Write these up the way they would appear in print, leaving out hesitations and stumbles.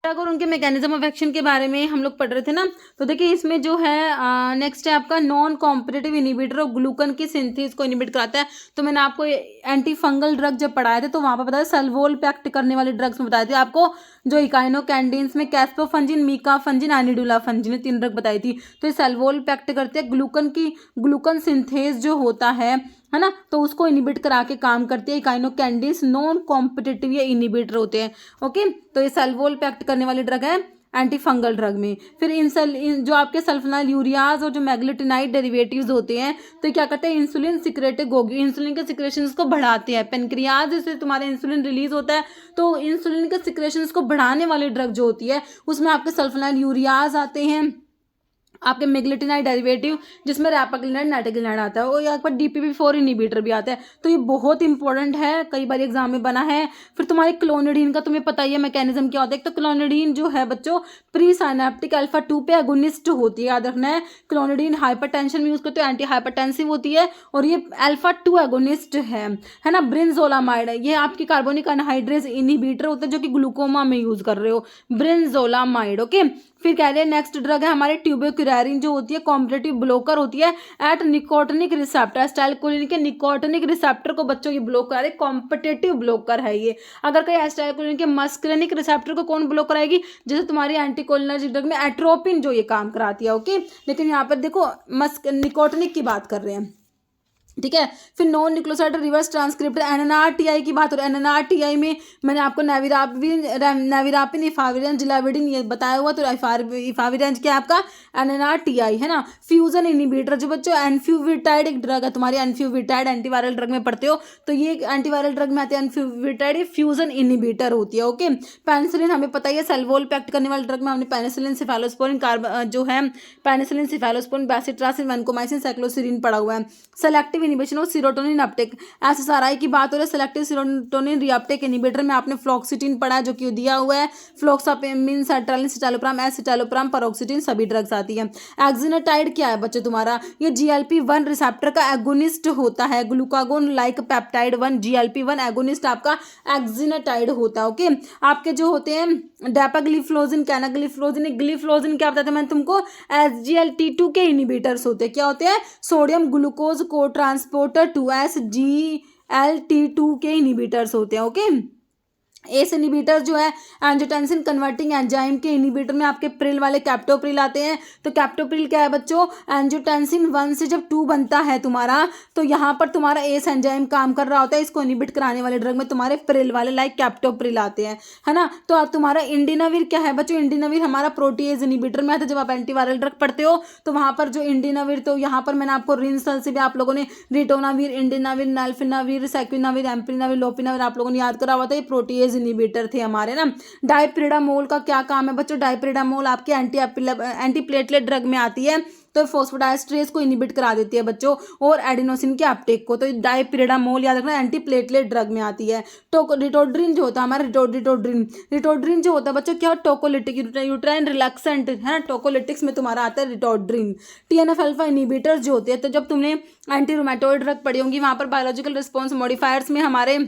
अगर उनके mechanism of action के बारे में हम लोग पढ़ रहे थे ना, तो देखिए इसमें जो है नेक्स्ट है आपका non competitive inhibitor of glucan की सिंथेसिस को इनिबिट कराता है। तो मैंने आपको एंटी फंगल ड्रग जब पढ़ाए थे तो वहाँ पर बताया सल्वोल पे एक्ट करने वाले ड्रग्स में बताए थे आपको, जो इकाइनोकैंडिन्स में कैस्पोफंजिन, मीकाफंजिन, एनिडुलाफंजिन, 3 ड्रग बताई थी। तो ये सल्वोल पे एक्ट करते हैं, ग्लूकन सिंथेस जो होता है ना, तो उसको इनिबिट करा के काम करती है। इकाइनोकैंडिन्स नॉन कॉम्पिटिटिव ये इनिबिटर होते हैं। ओके, तो ये सल्वोल पे एक्ट करने वाली ड्रग है एंटी फंगल ड्रग में। फिर जो आपके सल्फोनाइल यूरियाज और जो मैग्लेटिनाइड डेरिवेटिव्स होते हैं, तो ये क्या करते हैं, इंसुलिन सिक्रेटिक होगी, इंसुलिन के सिक्रेशंस को बढ़ाते हैं। पेनक्रियाज से तुम्हारे इंसुलिन रिलीज होता है, तो इंसुलिन के सिक्रेशंस को बढ़ाने वाली ड्रग जो होती है उसमें आपके सल्फोनाइल यूरियाज आते हैं, आपके मेग्लेटिनाइड डेरिवेटिव जिसमें रैपाक्लिनाइड, नाइट्रोग्लिनाइड आता है, और यहाँ पर DPP-4 इनिबिटर भी आता है। तो ये बहुत इंपॉर्टेंट है, कई बार एग्जाम में बना है। फिर तुम्हारे क्लोनिडीन का तुम्हें पता ही है मैकेनिज्म क्या होता है। तो क्लोनिडीन जो है बच्चों प्री साइनेप्टिक अल्फा 2 पे एगोनिस्ट होती है, याद रखना है। क्लोनिडीन हाइपरटेंशन में यूज करते हो, एंटी हाइपरटेंसिव होती है, और ये अल्फा 2 एगोनिस्ट है ना। ब्रिंजोलामाइड है, ये आपकी कार्बोनिक अनहाइड्रेज इनिबिटर होता है जो कि ग्लूकोमा में यूज कर रहे हो, ब्रिंजोलामाइड। ओके, फिर कह रहे हैं नेक्स्ट ड्रग है हमारे ट्यूबोक्यूरारिन, जो होती है कॉम्पिटिटिव ब्लोकर होती है एट निकोटिनिक रिसेप्टर। एसिटाइलकोलिन के निकोटिनिक रिसेप्टर को बच्चों ये ब्लॉक करा रहे, कॉम्पिटिटिव ब्लोकर है ये। अगर कहीं एसिटाइलकोलिन के मस्कुलिनिक रिसेप्टर को कौन ब्लॉक कराएगी, जैसे तुम्हारी एंटीकोलिनर्जिक ड्रग में एट्रोपिन जो ये काम कराती है। ओके, लेकिन यहाँ पर देखो निकोटिनिक की बात कर रहे हैं, ठीक है। फिर नॉन न्यूक्लियोसाइड रिवर्स ट्रांसक्रिप्टर NNRTI की बात हो रही है। NNRTI में मैंने आपको नेविरापिन, इफाविरेंज, जिलाविडिन ये बताया हुआ। तो इफाविरेंज क्या है आपका, NNRTI है ना। फ्यूजन इनिबिटर जो बच्चों एनफ्यूविटाइड एक ड्रग है तुम्हारी, एनफ्यूविटाइड एंटीवायरल ड्रग में पढ़ते हो, तो ये एंटीवायरल ड्रग में आती है एनफ्यूविटाइड, ये फ्यूजन इनिबिटर होती है। ओके, पेनिसिलिन हमें पता ही है सल्वोल पे एक्ट करने वाले ड्रग में हमने पेनिसिलिन, सिफेलोस्पोरिन, जो है पेनिसिलिन, सिफेलोस्पोरिन, बेसिट्रासिन, वैनकोमाइसिन, साइक्लोसिरिन पड़ा हुआ है। Selective inhibition of serotonin Uptake, SSRI की बात हो रही है, सेलेक्टिव सीरोटोनिन रीअपटेक इनिबिटर में आपने फ्लोक्सिटिन पढ़ा है जो कि दिया हुआ है, फ्लोक्सापेमिन, सर्ट्रालिन, सिटालोप्राम, एसिटालोप्राम, परोक्सिटिन सभी ड्रग्स आती है। एक्जिनोटाइड क्या है बच्चे तुम्हारा, ये GLP-1 रिसेप्टर का एगोनिस्ट होता है, glucagon like peptide 1 GLP-1 agonist आपका एक्जिनोटाइड होता है। ओके, आपके जो होते हैं डेपाग्लिफ्लोजिन, कैनाग्लिफ्लोजिन, ग्लिफ्लोजिन क्या बताते हैं मैंने तुमको, SGLT2 के इनिबिटर्स होते हैं। क्या होते हैं, सोडियम ग्लूकोज को ट्रांसपोर्टर 2SGLT2 के इनिबिटर्स होते हैं। ओके, एस इनिबिटर जो है एंजियोटेंसिन कन्वर्टिंग एंजाइम के इनिबिटर में आपके प्रिल वाले कैप्टोप्रिल आते हैं। तो कैप्टोप्रिल क्या है बच्चों, एंजियोटेंसिन 1 से जब 2 बनता है तुम्हारा, तो यहाँ पर तुम्हारा एस एंजाइम काम कर रहा होता है, इसको इनिबिट कराने वाले ड्रग में तुम्हारे प्रिल वाले लाइक कैप्टोप्रिल आते हैं, है ना। तो अब तुम्हारा इंडिनाविर क्या है बच्चों, इंडिनाविर हमारा प्रोटीएज इनिबिटर में आता है। जब आप एंटीवायरल ड्रग पढ़ते हो तो वहाँ पर जो इंडिनाविर, तो यहाँ पर मैंने आपको रिंसल से भी आप लोगों ने रिटोनाविर, इंडिनाविर, नाल्फिनाविर, सेक्विनाविर, एम्पिनाविर, लोपिनाविर आप लोगों ने याद करा हुआ था, ये प्रोटीएज इनिबिटर थे हमारे ना। डाइप्रिडामोल का क्या काम है बच्चों, डाइप्रिडामोल आपके एंटीप्लेटलेट ड्रग में आती है, तो फोस्फोडाइस्ट्रेस को इनिबिट करा देती है बच्चों, और एडिनोसिन के अपटेक को। तो डाइप्रिडामोल याद रखना एंटीप्लेटलेट ड्रग में आती है। रिटोड्रिन जो होता है हमारा, रिटोड्रिन जो होता है बच्चों क्या, टोकोलिटिक, यूट्राइन रिलैक्सेंट है ना, टोकोलिटिक्स में तुम्हारा आता है रिटोड्रिन। TNF अल्फा इनिबिटर्स जो होते हैं, तो जब तुमने एंटी रूमेटॉइड ड्रग पढ़ी होंगी वहां पर बायोलॉजिकल रिस्पॉन्स मॉडिफायर्स में हमारे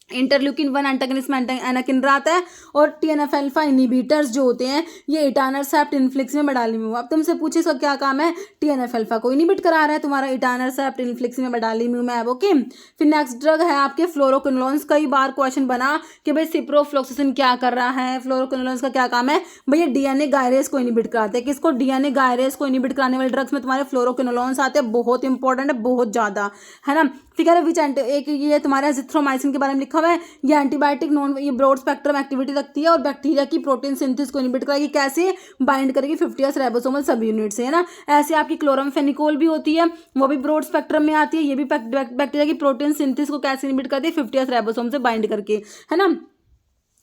इंटरल्यूकिन 1 एंटागनिस्ट में एनाकिंड्रा आता है, और TNF अल्फा इनिबिटर्स जो होते हैं ये इटानरसेप्ट इन्फ्लिक्स में बेडालिम्यूम। अब तुमसे पूछे इसका क्या काम है, TNF अल्फा को इनिबिट करा रहा है तुम्हारा इटानरसेप्ट इन्फ्लिक्स में बेडालिम्यूम है। ओके, फिर नेक्स्ट ड्रग है आपके फ्लोरोक्विनोलोन्स। कई बार क्वेश्चन बना कि भाई सिप्रोफ्लोक्सासिन क्या कर रहा है, फ्लोरोक्विनोलोन्स का क्या काम है, भैया DNA गायरेज को इनिबिट कराते हैं। किसको, DNA गायरेज को इनिबिट कराने वाले ड्रग्स में तुम्हारे फ्लोरोक्विनोलोन्स आते हैं, बहुत इंपॉर्टेंट है, बहुत ज्यादा, है ना। ठीक है, विच एक ये तुम्हारे एजिथ्रोमाइसिन के बारे में लिखा हुआ है, ये एंटीबायोटिक नॉन, ये ब्रॉड स्पेक्ट्रम एक्टिविटी रखती है और बैक्टीरिया की प्रोटीन सिंथेसिस को इनिबिट करेगी। कैसे, बाइंड करेगी 50S राइबोसोमल सब यूनिट से, है ना। ऐसे आपकी क्लोरामफेनिकोल भी होती है, वो भी ब्रॉड स्पेक्ट्रम में आती है, ये भी बैक्टीरिया की प्रोटीन सिंथेसिस को कैसे इनिबिट करती है, 50S राइबोसोम से बाइंड करके, है ना।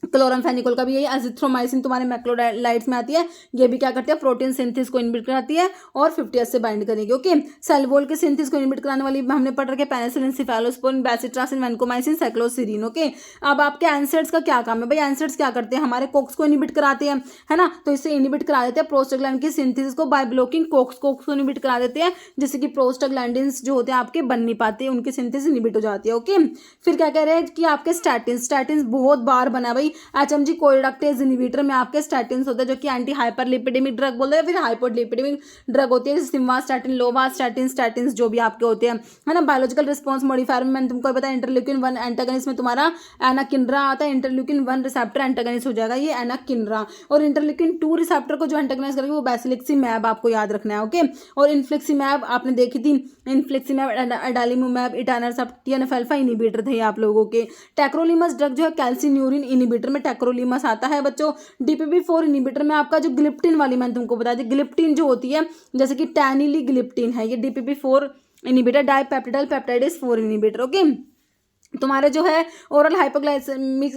क्लोरामफेनिकोल का भी यही, एजिथ्रोमाइसिन तुम्हारे मैक्रोलाइड्स में आती है, ये भी क्या करती है, प्रोटीन सिंथेसिस को इनहिबिट कराती है और 50S से बाइंड करेगी। ओके, सेलवोल के सिंथेसिस को इनहिबिट कराने वाली हमने पढ़ रखे penicillin, cephalosporin, bacitracin, vancomycin, cycloserine. Okay, अब आपके एनसेड्स का क्या काम है भाई, एनसेड्स क्या करते हैं, हमारे कोक्स को इनहिबिट कराते हैं, है ना। तो इससे इनहिबिट करा देते हैं प्रोस्टाग्लैंड की सिंथेसिस को बाय ब्लॉकिंग कोक्स को इनहिबिट करा देते हैं, जिससे कि प्रोस्टाग्लैंडिन्स जो होते हैं आपके बन नहीं पाते, उनकी सिंथेसिस इनहिबिट हो जाती है। ओके, फिर क्या कह रहे हैं कि आपके स्टैटिन बहुत बार बना भाई, HMG कोरिडक्टेज इनहिबिटर में आपके स्टैटिन्स होते हैं जो कि एंटी हाइपरलिपिडेमिक ड्रग बोलते हैं, फिर हाइपोलिपिडेमिक ड्रग होती है, सिम्वास्टैटिन, लोवास्टैटिन, स्टैटिन्स जो भी आपके होते हैं, है ना। बायोलॉजिकल रिस्पॉन्स मॉडिफायर में मैंने तुमको बताया इंटरल्यूकिन 1 एंटागनिस्ट में तुम्हारा एनाकिंड्रा आता है, इंटरल्यूकिन 1 रिसेप्टर एंटागनिस्ट हो जाएगा ये एनाकिंड्रा, और इंटरल्यूकिन 2 रिसेप्टर को जो एंटागनाइज करेगी वो बेसिलिक्सिमैब आपको याद रखना है, ओके। और इन्फ्लिक्सिमैब आपने देखी थी, इन्फ्लिक्सिमैब, अडालिमुमैब, इटानरसेप्ट, TNF अल्फा इनहिबिटर थे आप लोगों के। टैक्रोलिमस ड्रग जो है कैल्सिन्यूरिन इनहिबिटर में टैक्रोलिमस आता है बच्चों। DPP4 इनहिबिटर में आपका जो ग्लिप्टिन वाली मैंने तुमको बताया थी, ग्लिप्टिन जो होती है जैसे कि टैनिली ग्लिप्टिन है, ये DPP4 inhibitor, dipeptidyl peptidase 4 inhibitor, okay. तुम्हारे जो है ओरल हाइपोग्लाइसेमिक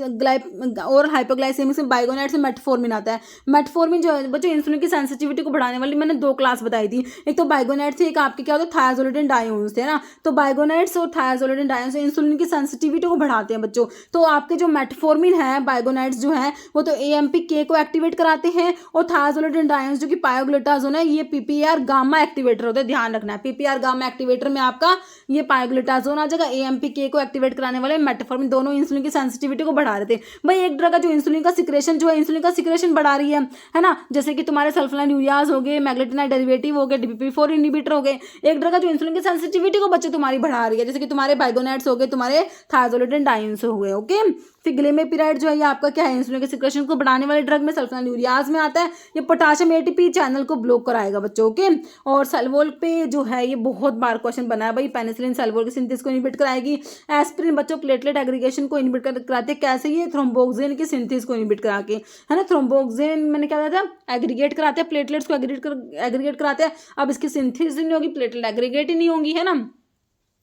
में बाइगोनेट से मेटफॉर्मिन आता है। मेटफॉर्मिन जो है बच्चों इंसुलिन की सेंसिटिविटी को बढ़ाने वाली मैंने 2 क्लास बताई थी, एक तो बाइगोनेट से, एक आपके क्या होता है थायाजोलिडिन डायोन्स थे ना। तो बाइगोनेट्स और थायाजोलिडिन डायोन्स इंसुलिन की सेंसिटिविटी को बढ़ाते हैं बच्चों। तो आपके जो मेटफॉर्मिन है, बाइगोनेट्स जो है वो तो AMPK को एक्टिवेट कराते हैं, और थायाजोलिडिन डायोन्स जो कि पायोग्लुटाजोन है ये PPAR गामा एक्टिवेटर होता है, ध्यान रखना है। PPAR गामा एक्टिवेटर में आपका ये पायोग्लुटाजोन आ जाएगा, AMPK को एक्टिवेट कराने वाले मेटफॉर्मिन, दोनों इंसुलिन की सेंसिटिविटी को बढ़ा रहे थे। भाई एक ड्रग है जो इंसुलिन का सिक्रेशन जो है, इंसुलिन का सिक्रेशन बढ़ा रही है ना, जैसे कि तुम्हारे सल्फोनाइलयूरियाज हो गए, मैग्नेटिनाइड डेरिवेटिव हो गए, DPP4 इनहिबिटर हो गए। एक ड्रग है जो इंसुलिन की सेंसिटिविटी को बच्चे तुम्हारी बढ़ा रही है, जैसे कि तुम्हारे बाइगोनेट्स हो गए, तुम्हारे थायाजोलिडिन डायोन्स हो गए, ओके। फिर ग्लिमेपिराइड जो है ये आपका क्या है, इंसुलिन के सिक्रेशन को बढ़ाने वाले ड्रग में सल्फोनाइलयूरियाज में आता है, ये पोटेशियम ATP चैनल को ब्लॉक कराएगा बच्चों, ओके। और सल्वोल पे जो है ये बहुत बार क्वेश्चन बना है भाई, पेनिसिलिन सल्वोल की सिंथेसिस को इनहिबिट कराएगी। एस्पिरिन बच्चों प्लेटलेट एग्रीगेशन को इनहिबिट कराते हैं, कैसे, ये थ्रोम्बोक्सिन की सिंथेसिस को इनहिबिट करा के, है ना। थ्रोम्बोक्सिन मैंने क्या बताया था, एग्रीगेट कराते हैं, प्लेटलेट्स को एग्रीगेट कराते हैं। अब इसकी सिंथेसिस नहीं होगी, प्लेटलेट एग्रीगेट ही नहीं होंगी, है ना।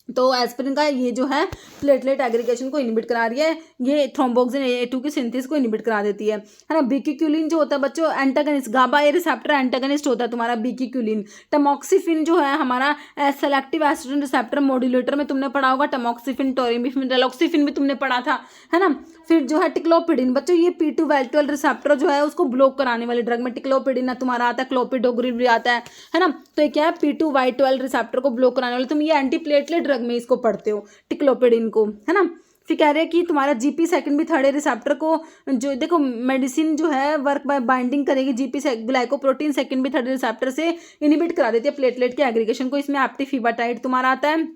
तो एस्पिरिन का ये जो है प्लेटलेट एग्रीगेशन को इनहिबिट करा रही है, ये थ्रोम्बोक्सिन A2 की सिंथेसिस को इनहिबिट करा देती है ना। बीकीक्यूलिन जो होता है बच्चों एंटागनिस्ट, गाबा ए रिसेप्टर एंटागनिस्ट होता है तुम्हारा बीकीक्यूलिन। टमॉक्सिफिन जो है हमारा सेलेक्टिव एस्ट्रोजन रिसेप्टर मॉड्यूलेटर में तुमने पढ़ा होगा, टमॉक्सिफिन, टोरिमिफिन, रेलॉक्सिफिन भी तुमने पढ़ा था, है ना। फिर जो है टिक्लोपिडिन बच्चों, ये P2Y12 रिसेप्टर जो है उसको ब्लॉक कराने वाले ड्रग में टिक्लोपिडिन है तुम्हारा आता है, क्लोपिडोग्रिल भी आता है ना। तो ये क्या है, P2Y12 रिसेप्टर को ब्लॉक कराने वाले, तुम ये एंटीप्लेटलेट ड्रग में इसको पढ़ते हो टिक्लोपिडिन को, है ना। फिर कह रहे हैं कि तुम्हारा GP सेकंड भी थर्ड रिसेप्टर को जो देखो मेडिसिन जो है वर्क बाय बाइंडिंग करेगी GP ग्लाइकोप्रोटीन सेकंड भी थर्ड रिसेप्टर से इनहिबिट करा देती है प्लेटलेट के एग्रीगेशन को। इसमें एप्टिफिबाटाइड तुम्हारा आता है।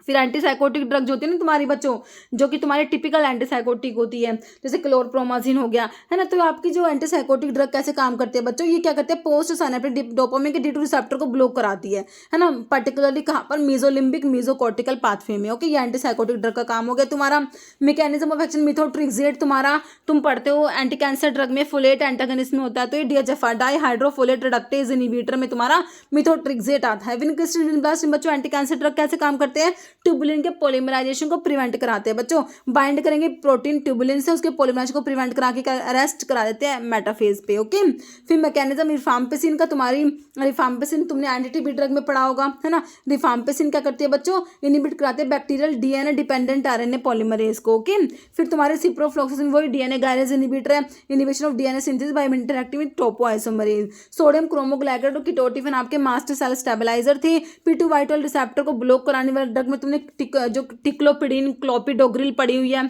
फिर एंटीसाइकोटिक ड्रग जो होती है ना तुम्हारी बच्चों, जो कि तुम्हारी टिपिकल एंटीसाइकोटिक होती है, जैसे क्लोरप्रोमाजिन हो गया, है ना। तो आपकी जो एंटीसाइकोटिक ड्रग कैसे काम करते हैं बच्चों, ये क्या करते हैं, पोस्ट साइनेप्टिक डोपामिन के D2 रिसेप्टर को ब्लॉक कराती है ना। पर्टिकुलरली कहाँ पर, मेसोलिम्बिक मेसोकॉर्टिकल पाथवे में, ओके। ये एंटीसाइकोटिक ड्रग का काम हो गया तुम्हारा। मैकेनिज्म ऑफ एक्शन मिथोट्रिक्सेट तुम्हारा तुम पढ़ते हो एंटी कैंसर ड्रग में, फोलेट एंटागनिस्ट में होता है, तो ये DHFR डाइहाइड्रोफोलेट रिडक्टेज इनहिबिटर में तुम्हारा मिथोट्रिक्सेट आता है। विनक्रिस्टल बच्चों एंटी कैंसर ड्रग कैसे काम करते हैं, ट्यूबुलिन के पॉलीमराइजेशन को प्रिवेंट कराते हैं बच्चों, बाइंड करेंगे प्रोटीन ट्यूबुलिन से, उसके पॉलीमराइजेशन को प्रिवेंट करा के अरेस्ट करा देते हैं मेटाफेज पे, ओके। फिर मैकेनिज्म रिफाम्पिसिन का, तुम्हारी रिफाम्पिसिन तुमने एंटी-TB ड्रग में पढ़ा होगा, है ना। रिफाम्पिसिन क्या करती है बच्चों, इनहिबिट कराते हैं bacterial DNA dependent RNA polymerase को, ओके। फिर तुम्हारे सिप्रोफ्लॉक्सासिन वही DNA गायरेज इनहिबिटर है, inhibition of DNA synthesis by interacting with topoisomerase. Sodium cromoglycate और कीटोटिफिन आपके मास्टर सेल स्टेबलाइजर थे। P2Y12 रिसेप्टर को ब्लॉक कराने वाले ड्रग में तुमने जो टिक्लोपिडिन, क्लोपिडोग्रिल पड़ी हुई है,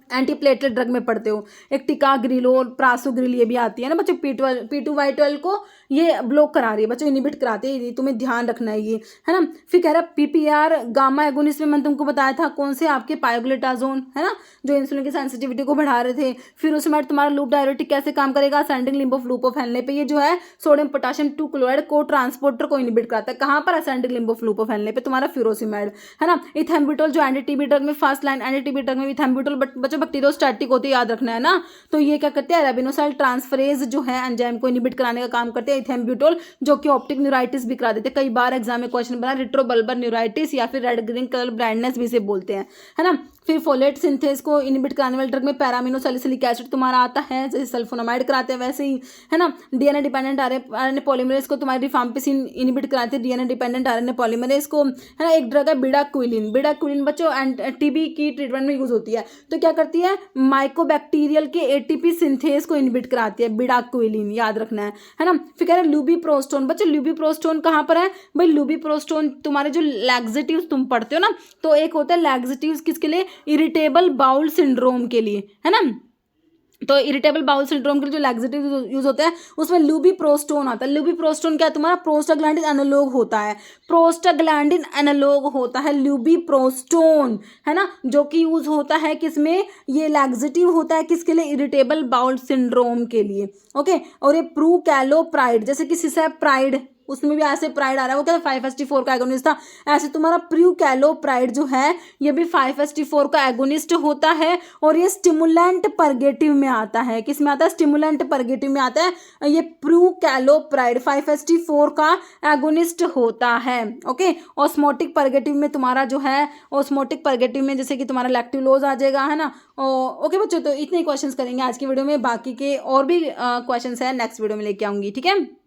एंटीप्लेटलेट ड्रग में पढ़ते हो। एक टिकाग्रिल और प्रासोग्रिल ये भी आती है ना बच्चों, P2Y12 को ये ब्लॉक करा रही है बच्चों, इनहिबिट कराते हैं, तुम्हें ध्यान रखना है ये, है ना। फिर कह रहा है PPAR गामा एगोनिस्ट में मैंने तुमको बताया था कौन से, आपके पायोग्लुटाजोन, है ना, जो इंसुलिन की सेंसिटिविटी को बढ़ा रहे थे। फिर उसमें तुम्हारा लूप डायरेटिक कैसे काम करेगा, ascending limb of loop of Henle पे, ये जो है सोडियम पोटेशियम 2 क्लोराइड को ट्रांसपोर्टर को इनहिबिट कराता है, कहाँ पर, ascending limb of loop of Henle पे तुम्हारा फ्यूरोसिमेड, है ना। इथेम्ब्यूटोल जो एंटी-TB ड्रग में फर्स्ट लाइन एंटी-TB ड्रग में इथेम्ब्यूटोल बच्चों बैक्टीरियोस्टैटिक होती है, याद रखना है ना। तो ये क्या करते हैं, रेबिनोसाइल ट्रांसफरेज जो है एंजाइम को इनहिबिट कराने का काम करते हैं इथेम्ब्यूटोल, जो कि ऑप्टिक न्यूराइटिस भी करा देते हैं। कई बार एग्जाम में क्वेश्चन बना, रिट्रोबल्बर न्यूराइटिस या फिर रेड ग्रीन कलर ब्लाइंडनेस भी इसे बोलते हैं, है ना। फिर फोलेट सिंथेस को इनहिबिट कराने वाले ड्रग में पैरामिनोसैलिसिलिक एसिड तुम्हारा आता है, जैसे सल्फोनामाइड कराते हैं वैसे ही, है ना। DNA डिपेंडेंट RNA पॉलीमरेज को तुम्हारी रिफाम्पिसिन इनहिबिट कराते हैं, DNA डिपेंडेंट RNA पॉलीमरेज को, है ना। एक ड्रग है बिडाक्विलिन बच्चों TB की ट्रीटमेंट में यूज होती है, तो क्या करती है, माइकोबैक्टीरियल के ATP सिंथेस को इनहिबिट कराती है बिडाक्विलिन, याद रखना है ना। फिर कह रहे हैं लुबिप्रोस्टोन बच्चों, लुबिप्रोस्टोन कहाँ पर है भाई, लुबिप्रोस्टोन तुम्हारे जो लैक्सेटिव्स तुम पढ़ते हो ना, तो एक होता है लैक्सेटिव्स किसके लिए, इरिटेबल बाउल सिंड्रोम के लिए, है ना। तो इरिटेबल बाउल सिंड्रोम के लिए जो लैक्सेटिव यूज होता है उसमें लुबिप्रोस्टोन आता है। लुबिप्रोस्टोन क्या है तुम्हारा, प्रोस्टाग्लैंडिन एनालॉग होता है, प्रोस्टाग्लैंडिन एनालॉग होता है लुबिप्रोस्टोन, है ना, जो कि यूज होता है किसमें, ये लैक्सेटिव होता है किसके लिए, इरिटेबल बाउल सिंड्रोम के लिए। ओके, और ये प्रूकैलोप्राइड, जैसे कि सिसेप्राइड, उसमें भी ऐसे प्राइड आ रहा है, वो क्या 5-HT4 का एगोनिस्ट था, ऐसे तुम्हारा प्रूकैलोप्राइड जो है ये भी 5-HT4 का एगोनिस्ट होता है, और ये स्टिमुलेंट परगेटिव में आता है, किस में आता है, स्टिमुलेंट परगेटिव में आता है। ये प्रूकैलोप्राइड 5-HT4 का एगोनिस्ट होता है। ओके, ऑस्मोटिक परगेटिव में तुम्हारा जो है, ऑस्मोटिक परगेटिव में जैसे कि तुम्हारा लैक्टिलोज आ जाएगा, है ना। ओके बच्चों, तो इतने क्वेश्चंस करेंगे आज की वीडियो में, बाकी के और भी क्वेश्चंस है नेक्स्ट वीडियो में लेके आऊंगी, ठीक है।